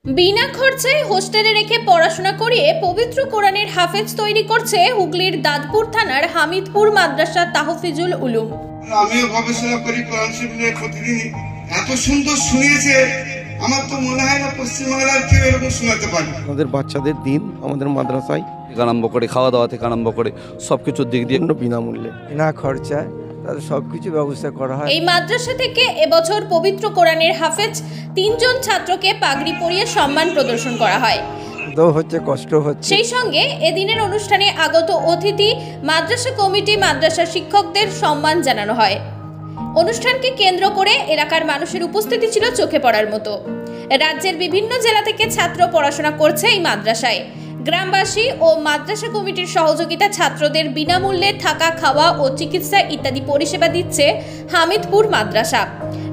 বিনা খরচায় হোস্টেলে রেখে পড়াশোনা করিয়ে পবিত্র কোরআনের হাফেজ তৈরি করছে হুগলির দাঁতপুর থানার হামিদপুর মাদ্রাসা তাহফিজুল উলুম। আমিও গবেষণা করি কোরআন শরীফ নিয়ে প্রতিদিনই। এত সুন্দর শুনিয়েছে, আমার তো মনে হয় না পশ্চিমবাংলার কেউ এরকম শোনাতে পারে। আমাদের বাচ্চাদের দিন আমাদের মাদ্রাসায় আরম্ভ করে খাওয়া দাওয়া থেকে আরম্ভ করে সবকিছুর দিক দিয়ে বিনামূল্যে বিনা খরচায় তাদের সবকিছু ব্যবস্থা করা হয়। এই মাদ্রাসা থেকে এবছর পবিত্র কোরআনের হাফেজ 3 জন ছাত্রকে পাগড়ি পরিয়ে সম্মান প্রদর্শন করা হয়। হচ্ছে কষ্ট হচ্ছে। সেই সঙ্গে এদিনের অনুষ্ঠানে আগত অতিথি, মাদ্রাসা কমিটি, মাদ্রাসা শিক্ষকদের সম্মান জানানো হয়। অনুষ্ঠানকে কেন্দ্র করে এলাকার মানুষের উপস্থিতি ছিল চোখে পড়ার মতো। রাজ্যের বিভিন্ন জেলা থেকে ছাত্র পড়াশোনা করছে এই মাদ্রাসায়। গ্রামবাসী ও মাদ্রাসা কমিটির সহযোগিতা ছাত্রদের বিনামূল্যে থাকা, খাওয়া ও চিকিৎসা ইত্যাদি পরিষেবা দিচ্ছে হামিদপুর মাদ্রাসা।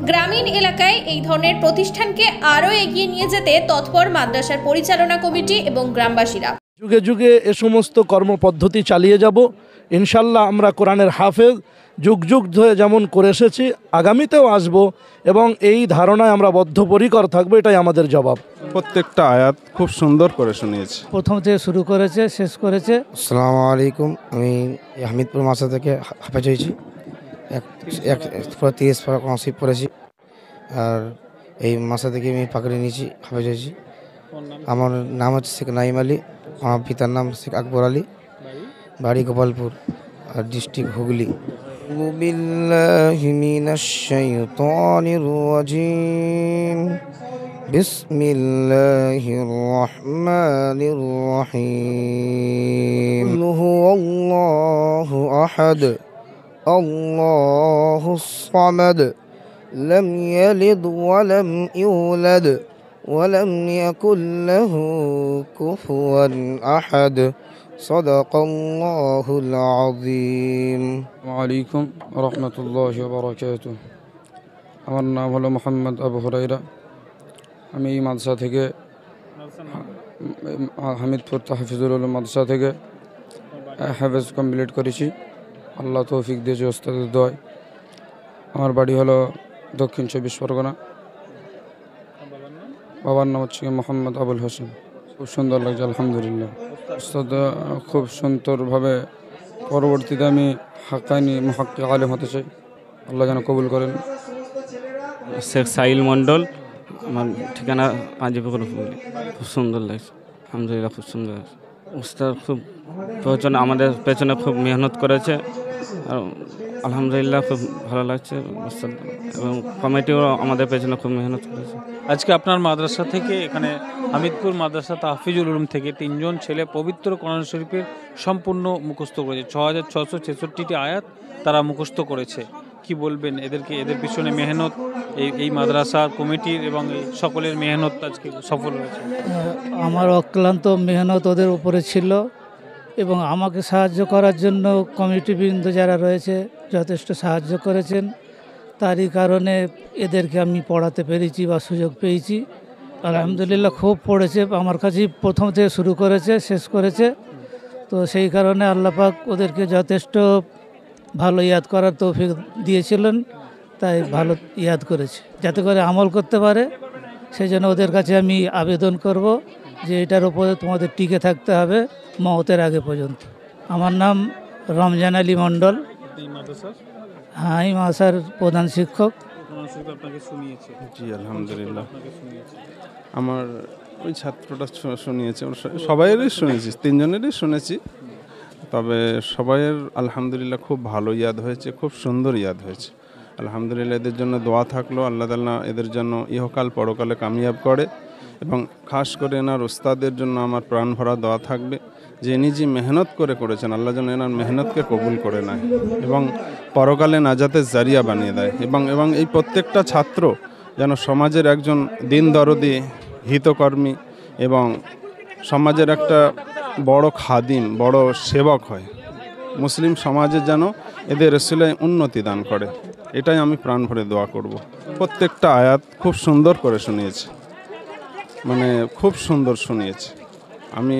গ্রামীণ এলাকায় এই ধরনের প্রতিষ্ঠানকে আরও এগিয়ে নিয়ে যেতে তৎপর মাদ্রাসার পরিচালনা কমিটি এবং গ্রামবাসীরা। যুগে যুগে এ সমস্ত কর্মপদ্ধতি চালিয়ে যাব। ইনশাল্লাহ আমরা কোরআনের হাফেজ যুগ যুগ ধরে যেমন করে এসেছি, আগামীতেও আসব এবং এই ধারণায় আমরা বদ্ধপরিকর থাকবো, এটাই আমাদের জবাব। প্রত্যেকটা আয়াত খুব সুন্দর করে শুনিয়েছে, প্রথম থেকে শুরু করেছে, শেষ করেছে। আসসালামু আলাইকুম, আমি হামিদপুর মাদ্রাসা থেকে হাফেজ হয়েছি। 30 পারা নসিব পড়েছি, আর এই মাদ্রাসা থেকে আমি পাকড়ি নিয়েছি, হাফেজ হয়েছি। আমার নাম হচ্ছে শেখ নাইম আলী, আমার পিতার নাম শেখ আকবর আলী, বাড়ি গোপালপুর আর ডিস্ট্রিক্ট হুগলি। বিল্লাহি মিনাশ শাইতানির রাজিম, বিসমিল্লাহির রহমানির রহিম। হুয়াল্লাহু আহাদ, আল্লাহুস সামাদ, লাম ইয়ালিদ ওয়া লাম ইউলাদ ওয়া লাম ইয়াকুল লাহু কুফুয়ান আহাদ। সাদাকাল্লাহুল আযীম। আসসালামু আলাইকুম ওয়া রাহমাতুল্লাহি ওয়া বারাকাতুহু। আমার নাম হলো মোহাম্মদ আবু হুরায়রা। আমি এই মাদ্রাসা থেকে, হামিদপুর তাহফিজুল উলুম মাদ্রাসা থেকে হাফেজ কমপ্লিট করেছি। আল্লাহ তৌফিক দিয়েছে ওস্তাদের দোয়ায়। আমার বাড়ি হলো দক্ষিণ 24 পরগনা। বাবার নাম হচ্ছে মোহাম্মদ আবুল হোসেন। খুব সুন্দর লাগছে, আলহামদুলিল্লাহ। ওস্তাদ খুব সুন্দরভাবে, পরবর্তীতে আমি হাক্কানি মুহাক্কিক আলেম হতে চাই, আল্লাহ যেন কবুল করেন। শেখ সাইল মণ্ডল, আমার ঠিকানা পাঞ্জিপুকুর। খুব সুন্দর লাগছে, আলহামদুলিল্লাহ, খুব সুন্দর লাগছে। ওস্তাদ খুব আমাদের পেছনে খুব মেহনত করেছে, আর আলহামদুলিল্লাহ খুব ভালো লাগছে ওস্তাদ, এবং কমিটিও আমাদের পেছনে খুব মেহনত করেছে। আজকে আপনার মাদ্রাসা থেকে, এখানে হামিদপুর মাদ্রাসা তাহফিজুল উলুম থেকে 3 জন ছেলে পবিত্র কোরআন শরীফের সম্পূর্ণ মুখস্থ করেছে। 6666টি আয়াত তারা মুখস্থ করেছে। কি বলবেন এদেরকে, এদের পিছনে মেহনত, এই মাদ্রাসার কমিটির এবং এই সকলের মেহনত আজকে সফল হয়েছে? আমার অক্লান্ত মেহনত ওদের উপরে ছিল, এবং আমাকে সাহায্য করার জন্য কমিটিবৃন্দ যারা রয়েছে যথেষ্ট সাহায্য করেছেন। তারই কারণে এদেরকে আমি পড়াতে পেরেছি বা সুযোগ পেয়েছি। আলহামদুলিল্লাহ খুব পড়েছে, আমার কাছেই প্রথম থেকে শুরু করেছে, শেষ করেছে। তো সেই কারণে আল্লাহ পাক ওদেরকে যথেষ্ট ভালো ইয়াদ করার তৌফিক দিয়েছিলেন, তাই ভালো ইয়াদ করেছে, যাতে করে আমল করতে পারে। সেই জন্য ওদের কাছে আমি আবেদন করব যে এটার উপরে তোমাদের টিকে থাকতে হবে মওতের আগে পর্যন্ত। আমার নাম রমজান আলী মণ্ডল। হ্যাঁ, এই মাদ্রাসার প্রধান শিক্ষক। জি আলহামদুলিল্লাহ, আমার ওই ছাত্রটা শুনিয়েছে, সবাইয়েরই শুনেছি, 3 জনেরই শুনেছি। তবে সবাইয়ের আলহামদুলিল্লাহ খুব ভালো ইয়াদ হয়েছে, খুব সুন্দর ইয়াদ হয়েছে। আলহামদুলিল্লাহ, এদের জন্য দোয়া থাকলো, আল্লাহ তাআলা এদের জন্য ইহকাল পরকালে কামিয়াব করে। এবং খাস করে এনার ওস্তাদের জন্য আমার প্রাণ ভরা দোয়া থাকবে যে ইনি যে মেহনত করেছেন, আল্লাহ যেন এনার মেহনতকে কবুল করে নেয় এবং পরকালে নাজাতের জারিয়া বানিয়ে দেয়। এবং এই প্রত্যেকটা ছাত্র যেন সমাজের একজন দিন দরদি, হিতকর্মী এবং সমাজের একটা বড় খাদিম, বড় সেবক হয়। মুসলিম সমাজে যেন এদের রসুলাই উন্নতি দান করে, এটাই আমি প্রাণ ভরে দোয়া করব। প্রত্যেকটা আয়াত খুব সুন্দর করে শুনিয়েছে, মানে খুব সুন্দর শুনিয়েছে। আমি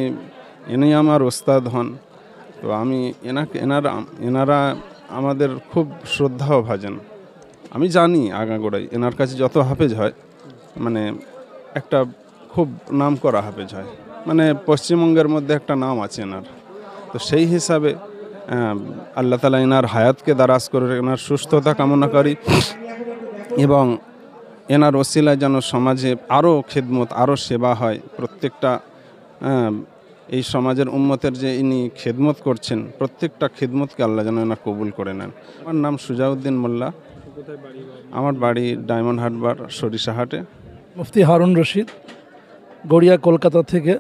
ইনি আমার ওস্তাদ হন, তো আমি এনারা আমাদের খুব শ্রদ্ধা ভাজন। আমি জানি আগাগোড়াই এনার কাছে যত হাফেজ হয়, মানে একটা খুব নাম করা হাফেজ হয়, মানে পশ্চিমবঙ্গের মধ্যে একটা নাম আছে এনার। তো সেই হিসাবে আল্লাহ তালা এনার হায়াতকে দারাজ করে, এনার সুস্থতা কামনা করি এবং এনার ওসিলায় যেন সমাজে আরও খেদমত, আরও সেবা হয়। প্রত্যেকটা এই সমাজের উম্মতের যে ইনি খেদমত করছেন, প্রত্যেকটা খেদমতকে আল্লাহ যেন এনার কবুল করে নেন। আমার নাম সুজাউদ্দিন মোল্লা, আমার বাড়ি ডায়মন্ড হারবার সরিষাহাটে। মুফতি হারুন রশিদ, গড়িয়া, কলকাতা থেকে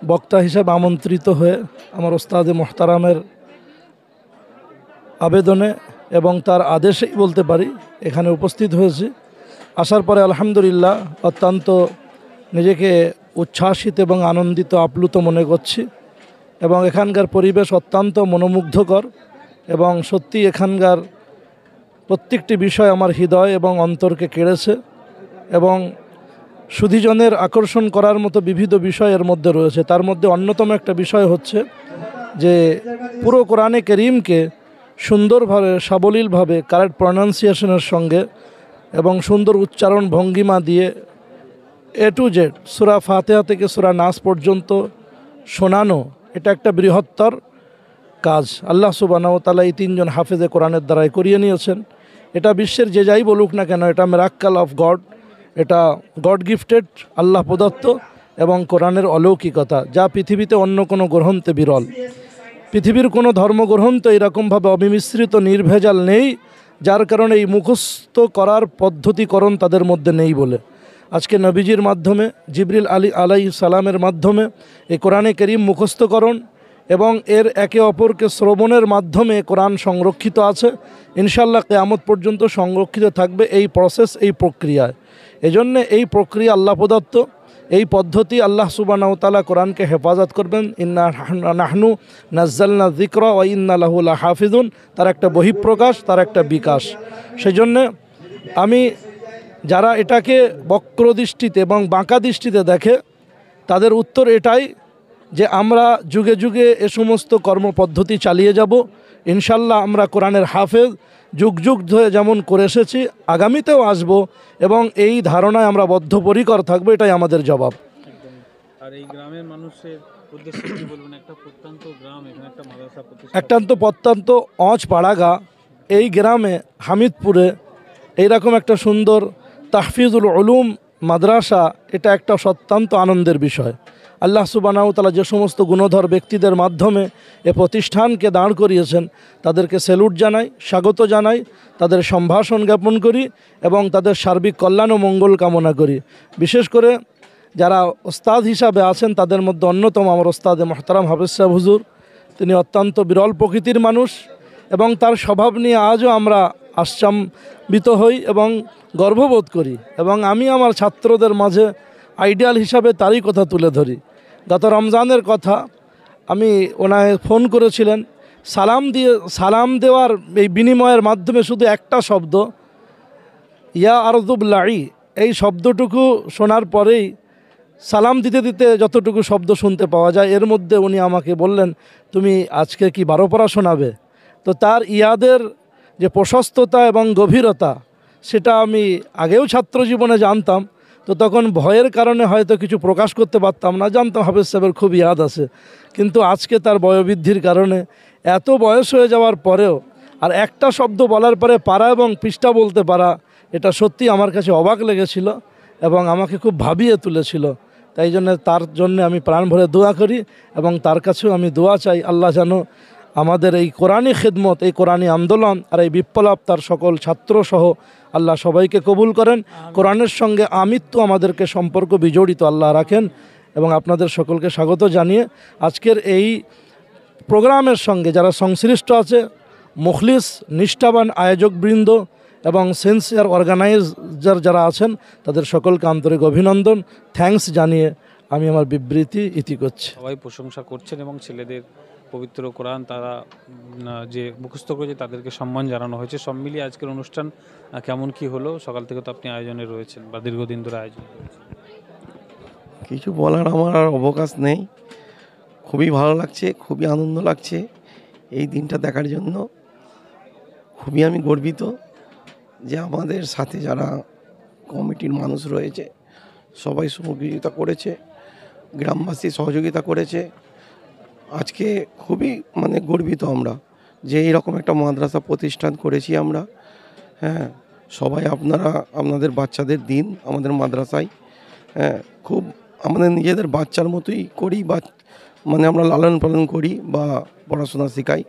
বক্তা হিসাবে আমন্ত্রিত হয়ে আমার ওস্তাদে মোহতারামের আবেদনে এবং তার আদেশেই বলতে পারি এখানে উপস্থিত হয়েছি। আসার পরে আলহামদুলিল্লাহ অত্যন্ত নিজেকে উচ্ছ্বাসিত এবং আনন্দিত, আপ্লুত মনে করছি এবং এখানকার পরিবেশ অত্যন্ত মনোমুগ্ধকর এবং সত্যি এখানকার প্রত্যেকটি বিষয় আমার হৃদয় এবং অন্তরকে কেড়েছে এবং সুধীজনের আকর্ষণ করার মতো বিবিধ বিষয় এর মধ্যে রয়েছে। তার মধ্যে অন্যতম একটা বিষয় হচ্ছে যে পুরো কোরআনে কারীমকে সুন্দরভাবে, সাবলীলভাবে, কারেক্ট প্রনাউন্সিয়েশনের সঙ্গে এবং সুন্দর উচ্চারণ ভঙ্গিমা দিয়ে এ টু জেড সূরা ফাতিহা থেকে সূরা নাস পর্যন্ত শোনানো, এটা একটা বৃহত্তর কাজ আল্লাহ সুবহানাহু ওয়া তাআলা এই তিনজন হাফেজে কোরআনের দ্বারাই করিয়ে নিয়েছেন। এটা বিশ্বের যে যাই বলুক না কেন, এটা মিরাক্কেল অফ গড, এটা গড গিফটেড, আল্লাহ প্রদত্ত এবং কোরআনের অলৌকিকতা, যা পৃথিবীতে অন্য কোনো গ্রন্থে বিরল। পৃথিবীর কোনো ধর্মগ্রন্থ এরকমভাবে অবিমিশ্রিত, নির্ভেজাল নেই, যার কারণে এই মুখস্থ করার পদ্ধতিকরণ তাদের মধ্যে নেই বলে আজকে নবীজির মাধ্যমে, জিবরিল আলাইহিস সালামের মাধ্যমে এই কোরআনে কারীম মুখস্থকরণ এবং এর একে অপরকে শ্রবণের মাধ্যমে কোরআন সংরক্ষিত আছে। ইনশাআল্লাহ কিয়ামত পর্যন্ত সংরক্ষিত থাকবে এই প্রসেস, এই প্রক্রিয়ায়। এজন্য এই প্রক্রিয়া আল্লাহ প্রদত্ত, এই পদ্ধতি আল্লাহ সুবহানাহু ওয়া তাআলা কোরআনকে হেফাজত করবেন। ইন্না নাহনু নাজ্জালনা যিকরা ওয়া ইন্না লাহু লাহাফিজুন, তার একটা বহিঃপ্রকাশ, তার একটা বিকাশ। সেজন্য আমি যারা এটাকে বক্র দৃষ্টিতে এবং বাঁকা দৃষ্টিতে দেখে, তাদের উত্তর এটাই যে আমরা যুগে যুগে এ সমস্ত কর্মপদ্ধতি চালিয়ে যাব। ইনশাল্লাহ আমরা কোরআনের হাফেজ যুগ যুগ ধরে যেমন করে এসেছি, আগামীতেও আসব এবং এই ধারণায় আমরা বদ্ধপরিকর থাকবো, এটাই আমাদের জবাব। আর এই গ্রামের মানুষের উদ্দেশ্যে কি বলবেন? একটা প্রত্যন্ত গ্রাম, এখানে একটা মাদ্রাসা প্রতিষ্ঠা, একটা প্রত্যন্ত পাড়াগা এই গ্রামে হামিদপুরে এইরকম একটা সুন্দর তাহফিজুল উলুম মাদ্রাসা, এটা একটা অত্যন্ত আনন্দের বিষয়। আল্লাহ সুবহানাহু ওয়া তাআলা যে সমস্ত গুণধর ব্যক্তিদের মাধ্যমে এ প্রতিষ্ঠানকে দাঁড় করিয়েছেন, তাদেরকে স্যালুট জানাই, স্বাগত জানাই, তাদের সম্ভাষণ জ্ঞাপন করি এবং তাদের সার্বিক কল্যাণ ও মঙ্গল কামনা করি। বিশেষ করে যারা ওস্তাদ হিসাবে আছেন, তাদের মধ্যে অন্যতম আমার ওস্তাদে মোহতারাম হাফেজ সাহেব হুজুর। তিনি অত্যন্ত বিরল প্রকৃতির মানুষ এবং তার স্বভাব নিয়ে আজও আমরা আশ্চর্যিত হই এবং গর্ববোধ করি এবং আমি আমার ছাত্রদের মাঝে আইডিয়াল হিসাবে তারই কথা তুলে ধরি। গত রমজানের কথা আমি ওনায় ফোন করেছিলেন, সালাম দেওয়ার এই বিনিময়ের মাধ্যমে শুধু একটা শব্দ, ইয়া আরদুবলাঈ, এই শব্দটুকু শোনার পরেই সালাম দিতে দিতে যতটুকু শব্দ শুনতে পাওয়া যায়, এর মধ্যে উনি আমাকে বললেন, তুমি আজকে কি 12 পারা শোনাবে? তো তার ইয়াদের যে প্রশস্ততা এবং গভীরতা, সেটা আমি আগেও ছাত্র জীবনে জানতাম। তো তখন ভয়ের কারণে হয়তো কিছু প্রকাশ করতে পারতাম না, জানতাম হাফেজ সাহেবের খুব ইয়াদ আছে। কিন্তু আজকে তার বয়োবৃদ্ধির কারণে, এত বয়স হয়ে যাওয়ার পরেও আর একটা শব্দ বলার পরে পারা এবং পৃষ্ঠা বলতে পারা, এটা সত্যি আমার কাছে অবাক লেগেছিল এবং আমাকে খুব ভাবিয়ে তুলেছিল। তাই জন্য তার জন্য আমি প্রাণ ভরে দোয়া করি এবং তার কাছেও আমি দোয়া চাই, আল্লাহ যেন আমাদের এই কোরআনী খিদমত, এই কোরআনী আন্দোলন আর এই বিপ্লব, তার সকল ছাত্রসহ আল্লাহ সবাইকে কবুল করেন। কোরআনের সঙ্গে আমৃত্যু আমাদেরকে সম্পর্ক বিজড়িত আল্লাহ রাখেন এবং আপনাদের সকলকে স্বাগত জানিয়ে আজকের এই প্রোগ্রামের সঙ্গে যারা সংশ্লিষ্ট আছে, মুখলিস নিষ্ঠাবান আয়োজকবৃন্দ এবং সিনসিয়ার অর্গানাইজার যারা আছেন, তাদের সকলকে আন্তরিক অভিনন্দন, থ্যাঙ্কস জানিয়ে আমি আমার বিবৃতি ইতি করছি। সবাই প্রশংসা করছেন এবং ছেলেদের পবিত্র কোরআন তারা যে মুখস্থ করেছে তাদেরকে সম্মান জানানো হয়েছে। সব মিলিয়ে আজকের অনুষ্ঠান কেমন কি হলো? সকাল থেকে তো আপনি আয়োজনে রয়েছেন বা দীর্ঘদিন ধরে আয়োজন করেছেন। কিছু বলার আমার আর অবকাশ নেই। খুবই ভালো লাগছে, খুবই আনন্দ লাগছে এই দিনটা দেখার জন্য। খুবই আমি গর্বিত যে আমাদের সাথে যারা কমিটির মানুষ রয়েছে সবাই সহযোগিতা করেছে, গ্রামবাসী সহযোগিতা করেছে। আজকে খুবই মানে গর্বিত আমরা যে এইরকম একটা মাদ্রাসা প্রতিষ্ঠান করেছি আমরা। হ্যাঁ, সবাই আপনারা আপনাদের বাচ্চাদের দিন আমাদের মাদ্রাসায়। হ্যাঁ, খুব আমাদের নিজেদের বাচ্চার মতোই করি, বা মানে আমরা লালন পালন করি বা পড়াশোনা শেখাই,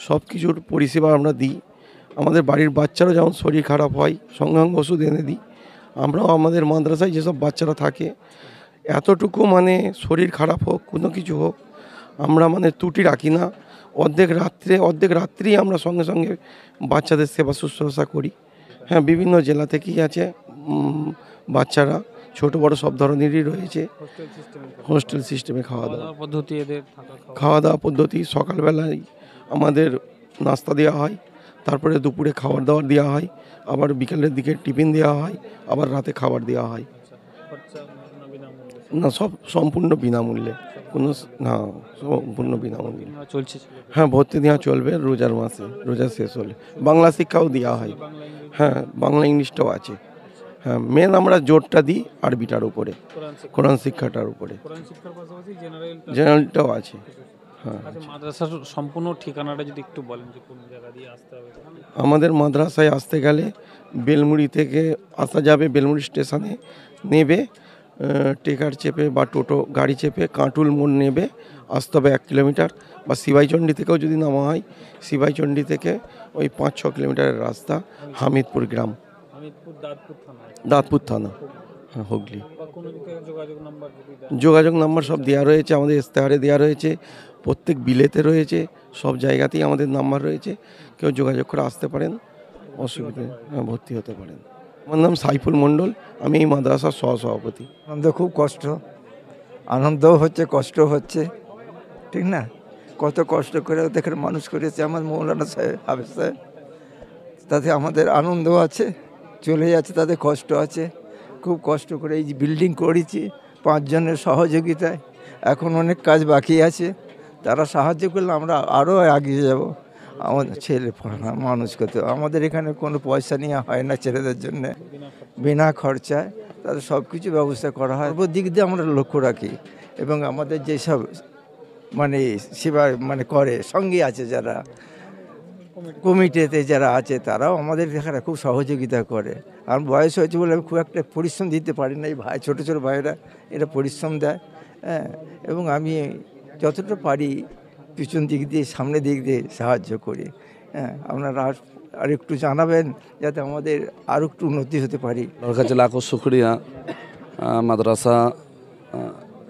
সব কিছুর পরিষেবা আমরা দিই। আমাদের বাড়ির বাচ্চারও যেমন শরীর খারাপ হয় সঙ্গে সঙ্গে ওষুধ এনে দিই। আমরাও আমাদের মাদ্রাসায় যেসব বাচ্চারা থাকে এতটুকু মানে শরীর খারাপ হোক কোনো কিছু হোক আমরা মানে ত্রুটি রাখি না। অর্ধেক রাত্রেই আমরা সঙ্গে সঙ্গে বাচ্চাদের সেবা শুশ্রূষা করি। হ্যাঁ, বিভিন্ন জেলা থেকেই আছে বাচ্চারা, ছোট বড় সব ধরনেরই রয়েছে। হোস্টেল সিস্টেমে খাওয়া দাওয়া পদ্ধতি সকালবেলায় আমাদের নাস্তা দেওয়া হয়, তারপরে দুপুরে খাবার দাবার দেওয়া হয়, আবার বিকেলের দিকে টিফিন দেওয়া হয়, আবার রাতে খাবার দেওয়া হয়। না, সব সম্পূর্ণ বিনামূল্যে, কোনো না, সম্পূর্ণ বিনামূল্যে চলছে। হ্যাঁ, ভর্তি দেওয়া চলবে রোজার মাসে, রোজা শেষ হলে। বাংলা শিক্ষাও দেওয়া হয়, হ্যাঁ, বাংলা ইংলিশটাও আছে। হ্যাঁ, মেন আমরা জোরটা দিই আরবিটার উপরে, কোরআন শিক্ষাটার উপরে, জেনারেলটাও আছে। হ্যাঁ, মাদ্রাসার সম্পূর্ণ ঠিকানাটা যদি একটু বলেন যে কোন জায়গা দিয়ে আসতে হবে। আমাদের মাদ্রাসায় আসতে গেলে বেলমুড়ি থেকে আসা যাবে, বেলমুড়ি স্টেশনে নেবে, টেকার চেপে বা টোটো গাড়ি চেপে কাঁটুল মোড় নেবে, আসতে হবে 1 কিলোমিটার। বা শিবাইচন্ডী থেকেও যদি নামা হয়, শিবাইচন্ডী থেকে ওই 5-6 কিলোমিটারের রাস্তা, হামিদপুর গ্রাম, দাঁতপুর থানা, হ্যাঁ, হুগলি। যোগাযোগ নাম্বার সব দেওয়া রয়েছে, আমাদের ইস্তেহারে দেওয়া রয়েছে, প্রত্যেক বিলেতে রয়েছে, সব জায়গাতেই আমাদের নাম্বার রয়েছে। কেউ যোগাযোগ করে আসতে পারেন, অসুবিধা, ভর্তি হতে পারেন। আমার নাম সাইফুল মণ্ডল, আমি এই মাদ্রাসার সহসভাপতি। আনন্দ খুব কষ্ট, আনন্দও হচ্ছে, কষ্ট হচ্ছে, ঠিক না? কত কষ্ট করে ওদের মানুষ করেছে আমার মৌলানা সাহেব, হাফেজ সাহেব, তাতে আমাদের আনন্দও আছে, চলে যাচ্ছে, তাতে কষ্ট আছে। খুব কষ্ট করে এই যে বিল্ডিং করেছি 5 জনের সহযোগিতায়, এখন অনেক কাজ বাকি আছে, তারা সাহায্য করলে আমরা আরও এগিয়ে যাব। আমাদের ছেলে পড়ানো মানুষ করতে, আমাদের এখানে কোনো পয়সা নেওয়া হয় না ছেলেদের জন্য, বিনা খরচায় তাদের সব কিছু ব্যবস্থা করা হয়। ওপর দিক দিয়ে আমরা লক্ষ্য রাখি, এবং আমাদের যেসব মানে সেবা মানে করে সঙ্গে আছে যারা কমিটিতে যারা আছে, তারাও আমাদের এখানে খুব সহযোগিতা করে। আর বয়স হয়েছে বলে আমি খুব একটা পরিশ্রম দিতে পারি না, এই ভাই ছোটো ছোটো ভাইরা এরা পরিশ্রম দেয়। হ্যাঁ, এবং আমি যতটা পারি পিছন দিক দিয়ে সামনে দিক দিয়ে সাহায্য করি। হ্যাঁ, আপনারা আর একটু জানাবেন যাতে আমাদের আরও একটু উন্নতি হতে পারি। ওর কাছে লাখো শুক্রিয়া। মাদ্রাসা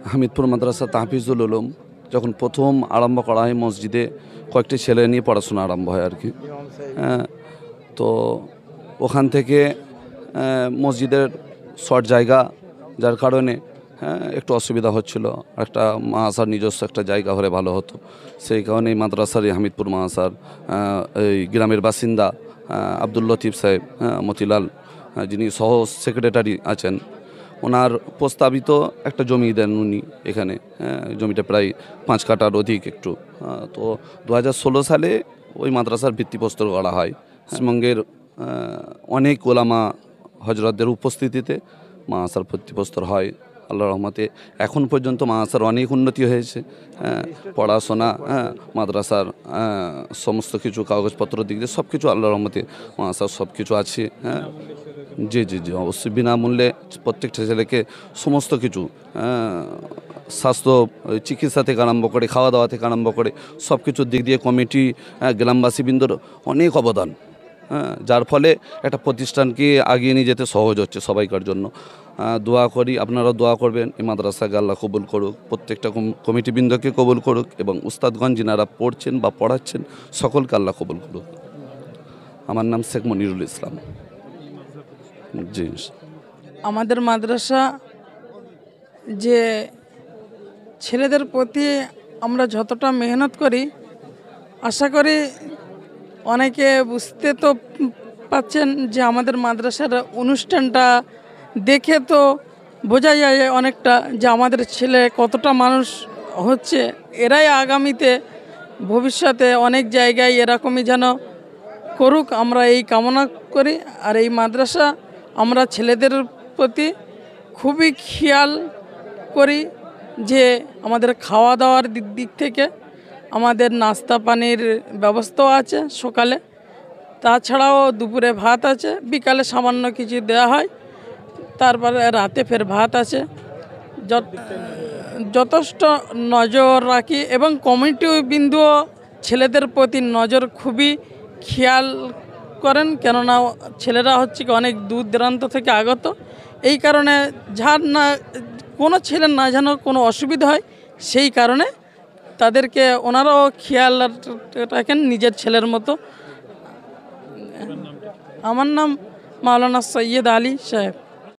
হামিদপুর মাদ্রাসা তাহফিজুল উলুম যখন প্রথম আরম্ভ করা হয়, মসজিদে কয়েকটি ছেলে নিয়ে পড়াশোনা আরম্ভ হয় আর কি। তো ওখান থেকে মসজিদের শর্ট জায়গা, যার কারণে একটু অসুবিধা হচ্ছিল, একটা মাদ্রাসার নিজস্ব একটা জায়গা হলে ভালো হতো। সেই কারণে এই মাদ্রাসার, হামিদপুর মাদ্রাসার এই গ্রামের বাসিন্দা আব্দুল লতিফ সাহেব, মতিলাল, যিনি সহ সেক্রেটারি আছেন, ওনার প্রস্তাবিত একটা জমি দেন উনি এখানে। জমিটা প্রায় 5 কাঠার অধিক একটু। তো 2016 সালে ওই মাদ্রাসার ভিত্তিপ্রস্তর করা হয়। পশ্চিমবঙ্গের অনেক ওলামা হজরতদের উপস্থিতিতে মাদ্রাসার ভিত্তিপ্রস্তর হয়। আল্লাহর রহমতে এখন পর্যন্ত মাদ্রাসার অনেক উন্নতি হয়েছে। পড়াশোনা, মাদ্রাসার সমস্ত কিছু কাগজপত্র দিক দিয়ে সব কিছু আল্লাহর রহমতে মাদ্রাসার সব কিছু আছে। জি জি জি, অবশ্যই বিনামূল্যে প্রত্যেকটা ছেলেকে সমস্ত কিছু, স্বাস্থ্য চিকিৎসা থেকে আরম্ভ করে, খাওয়া দাওয়া থেকে আরম্ভ করে সব কিছুর দিক দিয়ে কমিটি, গ্রামবাসীবৃন্দর অনেক অবদান, যার ফলে একটা প্রতিষ্ঠানকে আগিয়ে নিয়ে যেতে সহজ হচ্ছে সবাইকার জন্য। দোয়া করি, আপনারা দোয়া করবেন এই মাদ্রাসাকে আল্লাহ কবুল করুক, প্রত্যেকটা কমিটিবৃন্দকে কবুল করুক, এবং উস্তাদগণ যিনারা পড়ছেন বা পড়াচ্ছেন সকলকে আল্লাহ কবুল করুক। আমার নাম শেখ মনিরুল ইসলাম। জি, আমাদের মাদ্রাসা যে ছেলেদের প্রতি আমরা যতটা মেহনত করি, আশা করি অনেকে বুঝতে তো পাচ্ছেন যে আমাদের মাদ্রাসার অনুষ্ঠানটা দেখে তো বোঝা যায় অনেকটা যে আমাদের ছেলে কতটা মানুষ হচ্ছে। এরাই আগামীতে ভবিষ্যতে অনেক জায়গায় এরকমই যেন করুক, আমরা এই কামনা করি। আর এই মাদ্রাসা আমরা ছেলেদের প্রতি খুবই খেয়াল করি যে আমাদের খাওয়া দাওয়ার দিক থেকে আমাদের নাস্তা পানির ব্যবস্থাও আছে সকালে, তাছাড়াও দুপুরে ভাত আছে, বিকালে সামান্য কিছু দেওয়া হয়, তারপরে রাতে ফের ভাত আছে। যথেষ্ট নজর রাখি এবং কমিটি বিন্দুও ছেলেদের প্রতি নজর খুবই খেয়াল করেন, কেননা ছেলেরা হচ্ছে কি অনেক দূর দূরান্ত থেকে আগত। এই কারণে যার না কোনো ছেলের না যেন কোনো অসুবিধা হয়, সেই কারণে তাদেরকে ওনারাও খেয়াল রাখেন নিজের ছেলের মতো। আমার নাম মাওলানা সৈয়দ আলী সাহেব।